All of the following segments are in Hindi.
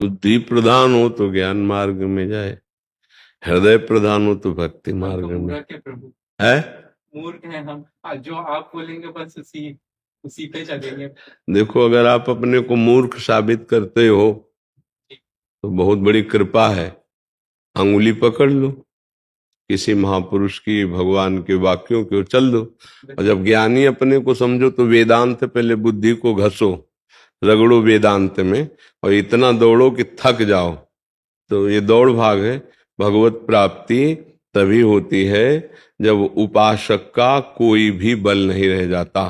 बुद्धि प्रधान हो तो ज्ञान मार्ग में जाए, हृदय प्रधान हो तो भक्ति मार्ग में है। मूर्ख हैं हम, जो आप बोलेंगे बस उसी पे चलेंगे। देखो, अगर आप अपने को मूर्ख साबित करते हो तो बहुत बड़ी कृपा है, अंगुली पकड़ लो किसी महापुरुष की, भगवान के वाक्यों की, चल दो। और जब ज्ञानी अपने को समझो तो वेदांत पहले बुद्धि को घसो, रगड़ो वेदांत में, और इतना दौड़ो कि थक जाओ। तो ये दौड़ भाग है। भगवत प्राप्ति तभी होती है जब उपासक का कोई भी बल नहीं रह जाता।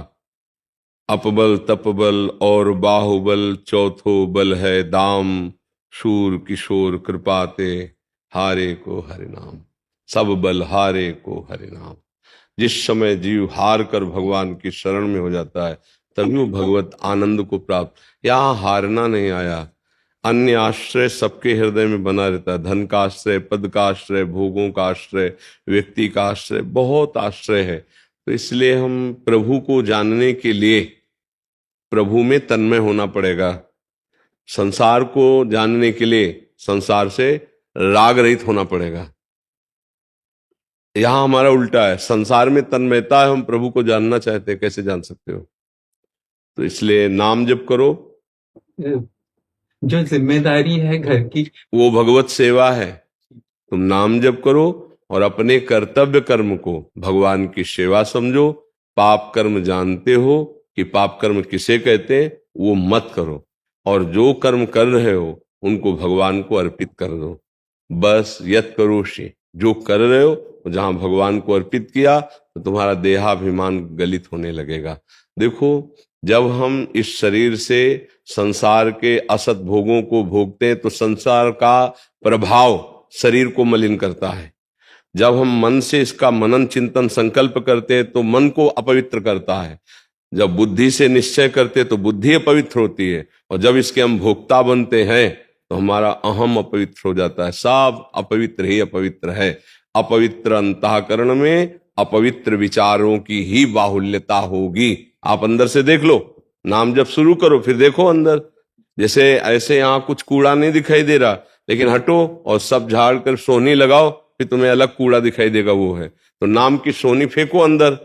अपबल तपबल और बाहुबल चौथो बल है दाम, शूर किशोर कृपाते हारे को हरि नाम। सब बल हारे को हरि नाम। जिस समय जीव हार कर भगवान की शरण में हो जाता है तभी वो भगवत आनंद को प्राप्त। यहाँ हारना नहीं आया, अन्य आश्रय सबके हृदय में बना रहता है। धन का आश्रय, पद का आश्रय, भोगों का आश्रय, व्यक्ति का आश्रय, बहुत आश्रय है। तो इसलिए हम प्रभु को जानने के लिए प्रभु में तन्मय होना पड़ेगा। संसार को जानने के लिए संसार से राग रहित होना पड़ेगा। यहां हमारा उल्टा है, संसार में तन्मयता है, हम प्रभु को जानना चाहते हैं, कैसे जान सकते हो? तो इसलिए नाम जप करो। जो जिम्मेदारी है घर की वो भगवत सेवा है। तुम नाम जप करो और अपने कर्तव्य कर्म को भगवान की सेवा समझो। पाप कर्म जानते हो कि पाप कर्म किसे कहते हैं, वो मत करो। और जो कर्म कर रहे हो उनको भगवान को अर्पित कर दो। बस यत करोषि, जो कर रहे हो जहां भगवान को अर्पित किया तो तुम्हारा देहाभिमान गलित होने लगेगा। देखो, जब हम इस शरीर से संसार के असत भोगों को भोगते हैं तो संसार का प्रभाव शरीर को मलिन करता है। जब हम मन से इसका मनन चिंतन संकल्प करते हैं तो मन को अपवित्र करता है। जब बुद्धि से निश्चय करते तो बुद्धि अपवित्र होती है, और जब इसके हम भोक्ता बनते हैं तो हमारा अहम अपवित्र हो जाता है। सब अपवित्र ही अपवित्र है। अपवित्र अंतःकरण में अपवित्र विचारों की ही बाहुल्यता होगी। आप अंदर से देख लो, नाम जब शुरू करो फिर देखो अंदर। जैसे ऐसे यहाँ कुछ कूड़ा नहीं दिखाई दे रहा, लेकिन हटो और सब झाड़ कर सोनी लगाओ, फिर तुम्हें अलग कूड़ा दिखाई देगा, वो है। तो नाम की सोनी फेंको अंदर,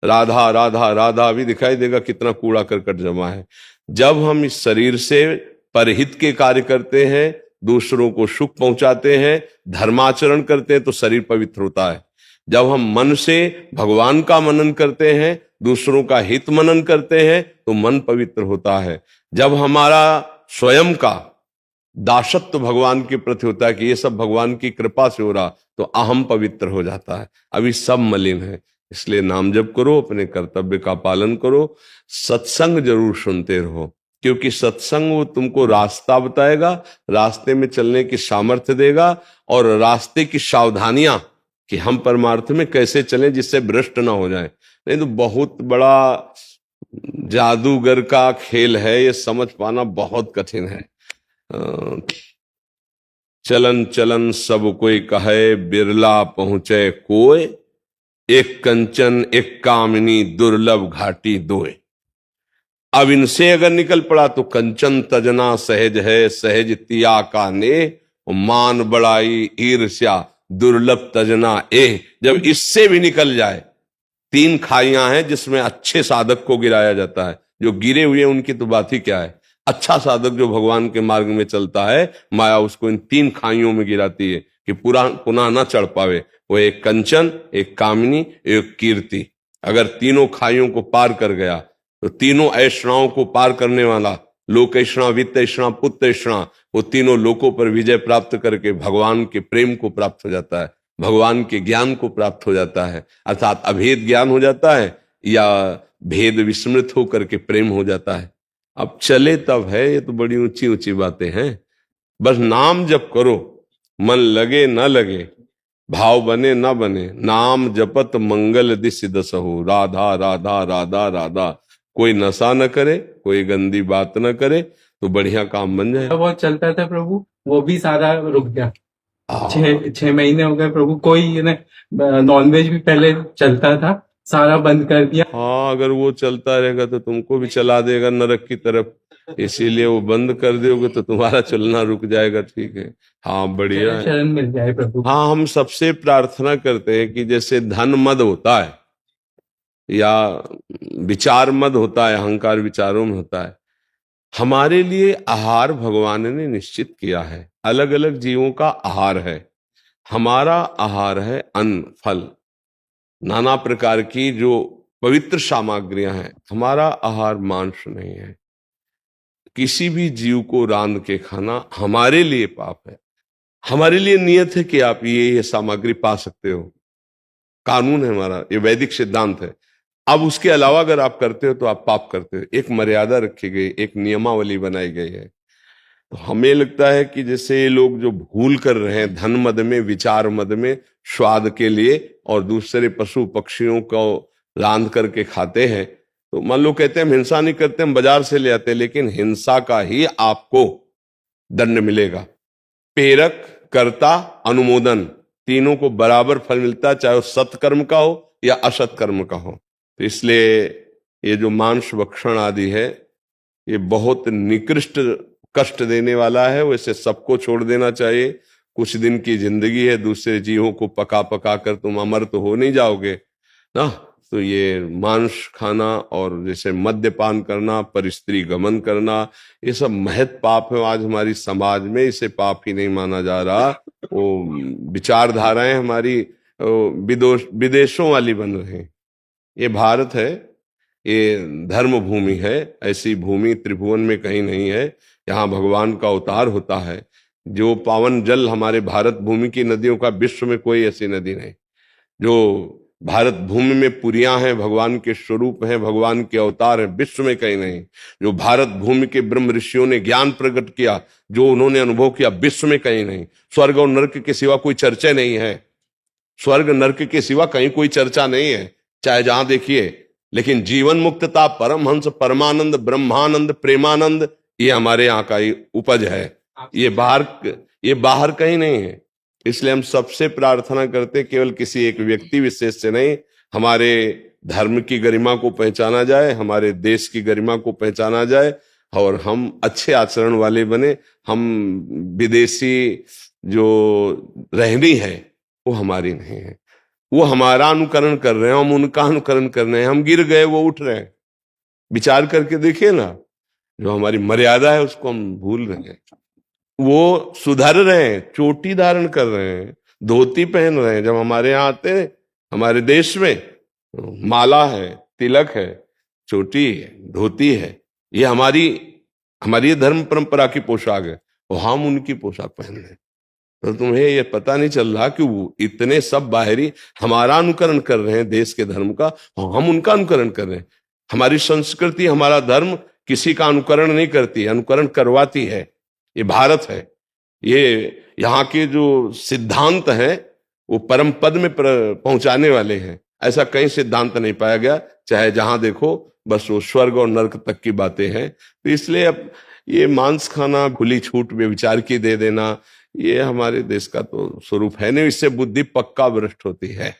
राधा राधा राधा भी दिखाई देगा कितना कूड़ा करकट जमा है। जब हम इस शरीर से परहित के कार्य करते हैं, दूसरों को सुख पहुंचाते हैं, धर्माचरण करते हैं तो शरीर पवित्र होता है। जब हम मन से भगवान का मनन करते हैं, दूसरों का हित मनन करते हैं तो मन पवित्र होता है। जब हमारा स्वयं का दासत्व भगवान के प्रति होता है कि ये सब भगवान की कृपा से हो रहा, तो अहम पवित्र हो जाता है। अभी सब मलिन है। इसलिए नाम जप करो, अपने कर्तव्य का पालन करो, सत्संग जरूर सुनते रहो, क्योंकि सत्संग वो तुमको रास्ता बताएगा, रास्ते में चलने की सामर्थ्य देगा, और रास्ते की सावधानियां कि हम परमार्थ में कैसे चलें जिससे भ्रष्ट ना हो जाए। नहीं तो बहुत बड़ा जादूगर का खेल है, ये समझ पाना बहुत कठिन है। चलन चलन सब कोई कहे, बिरला पहुंचे कोय, एक कंचन एक कामिनी दुर्लभ घाटी दोए। अब इनसे अगर निकल पड़ा तो कंचन तजना सहज है, सहज तिया का ने, मान बड़ाई ईर्ष्या दुर्लभ तजना ए। जब इससे भी निकल जाए, तीन खाइयां हैं जिसमें अच्छे साधक को गिराया जाता है। जो गिरे हुए उनकी तो बात ही क्या है। अच्छा साधक जो भगवान के मार्ग में चलता है, माया उसको इन तीन खाइयों में गिराती है कि पुनः ना चढ़ पावे। वो एक कंचन, एक कामिनी, एक कीर्ति। अगर तीनों खाइयों को पार कर गया तो तीनों ऐषणाओं को पार करने वाला, लोक ऐषणा, वित्त ऐषणा, पुत्र ऐषणा, वो तीनों लोकों पर विजय प्राप्त करके भगवान के प्रेम को प्राप्त हो जाता है, भगवान के ज्ञान को प्राप्त हो जाता है। अर्थात अभेद ज्ञान हो जाता है या भेद विस्मृत होकर के प्रेम हो जाता है। अब चले तब है, ये तो बड़ी ऊंची ऊंची बातें हैं। बस नाम जप करो, मन लगे न लगे, भाव बने न बने, नाम जपत मंगल दिस दसहु, राधा राधा राधा राधा। कोई नशा न करे, कोई गंदी बात न करे, तो बढ़िया काम बन जाए। बहुत चलता था प्रभु, वो भी सारा रुक गया। 6 महीने हो गए प्रभु। कोई नॉनवेज भी पहले चलता था, सारा बंद कर दिया। हाँ, अगर वो चलता रहेगा तो तुमको भी चला देगा नरक की तरफ। इसीलिए वो बंद कर दोगे तो तुम्हारा चलना रुक जाएगा। ठीक है, हाँ बढ़िया है। शरण मिल जाए प्रभु। हाँ, हम सबसे प्रार्थना करते हैं कि जैसे धन मद होता है या विचार मद होता है, अहंकार विचारों में होता है, हमारे लिए आहार भगवान ने निश्चित किया है। अलग अलग जीवों का आहार है। हमारा आहार है अन्न, फल, नाना प्रकार की जो पवित्र सामग्रियां हैं। हमारा आहार मांस नहीं है। किसी भी जीव को रांध के खाना हमारे लिए पाप है। हमारे लिए नियत है कि आप ये सामग्री पा सकते हो, कानून है हमारा, ये वैदिक सिद्धांत है। अब उसके अलावा अगर आप करते हो तो आप पाप करते हो। एक मर्यादा रखी गई, एक नियमावली बनाई गई है। तो हमें लगता है कि जैसे ये लोग जो भूल कर रहे हैं धन मद में, विचार मद में, स्वाद के लिए, और दूसरे पशु पक्षियों को रांध करके खाते हैं, तो मान लो कहते हैं हम हिंसा नहीं करते, हम बाजार से ले आते हैं, लेकिन हिंसा का ही आपको दंड मिलेगा। प्रेरक, कर्ता, अनुमोदन, तीनों को बराबर फल मिलता है, चाहे वो सत्कर्म का हो या असत्कर्म का हो। तो इसलिए ये जो मांस भक्षण आदि है, ये बहुत निकृष्ट, कष्ट देने वाला है। वैसे सबको छोड़ देना चाहिए। कुछ दिन की जिंदगी है, दूसरे जीवों को पका पका कर तुम अमर तो हो नहीं जाओगे ना। तो ये मांस खाना और जैसे मद्यपान करना, परस्त्री गमन करना, ये सब महत पाप है आज हमारी समाज में। इसे पाप ही नहीं माना जा रहा। वो विचारधाराएं हमारी विदेशों वाली बन रही हैं। ये भारत है, ये धर्म भूमि है। ऐसी भूमि त्रिभुवन में कहीं नहीं है। यहाँ भगवान का अवतार होता है। जो पावन जल हमारे भारत भूमि की नदियों का, विश्व में कोई ऐसी नदी नहीं। जो भारत भूमि में पुरियां हैं, भगवान के स्वरूप हैं, भगवान के अवतार हैं, विश्व में कहीं नहीं। जो भारत भूमि के ब्रह्म ऋषियों ने ज्ञान प्रकट किया, जो उन्होंने अनुभव किया, विश्व में कहीं नहीं। स्वर्ग और नरक के सिवा कोई चर्चा नहीं है। स्वर्ग नरक के सिवा कहीं कोई चर्चा नहीं है, चाहे जहां देखिए। लेकिन जीवन मुक्तता, परमहंस, परमानंद, ब्रह्मानंद, प्रेमानंद, ये हमारे यहाँ का ही उपज है। ये बाहर कहीं नहीं है। इसलिए हम सबसे प्रार्थना करते, केवल किसी एक व्यक्ति विशेष से नहीं, हमारे धर्म की गरिमा को पहचाना जाए, हमारे देश की गरिमा को पहचाना जाए, और हम अच्छे आचरण वाले बने। हम विदेशी जो रहनी है वो हमारी नहीं है। वो हमारा अनुकरण कर रहे हैं, हम उनका अनुकरण कर रहे हैं। हम गिर गए, वो उठ रहे हैं। विचार करके देखिए ना, जो हमारी मर्यादा है उसको हम भूल रहे हैं। वो सुधर रहे हैं, चोटी धारण कर रहे हैं, धोती पहन रहे हैं। जब हमारे यहाँ आते हैं, हमारे देश में माला है, तिलक है, चोटी है, धोती है, ये हमारी धर्म परंपरा की पोशाक है, और हम उनकी पोशाक पहन रहे हैं। तो तुम्हें ये पता नहीं चल रहा कि वो इतने सब बाहरी हमारा अनुकरण कर रहे हैं देश के धर्म का, और हम उनका अनुकरण कर रहे हैं। हमारी संस्कृति, हमारा धर्म किसी का अनुकरण नहीं करती, अनुकरण करवाती है। ये भारत है। ये यहाँ के जो सिद्धांत हैं वो परम पद में पहुंचाने वाले हैं। ऐसा कहीं सिद्धांत नहीं पाया गया, चाहे जहां देखो बस वो स्वर्ग और नरक तक की बातें हैं। तो इसलिए अब ये मांस खाना, खुली छूट व्यभिचार की दे देना, ये हमारे देश का तो स्वरूप है नहीं। इससे बुद्धि पक्का भ्रष्ट होती है।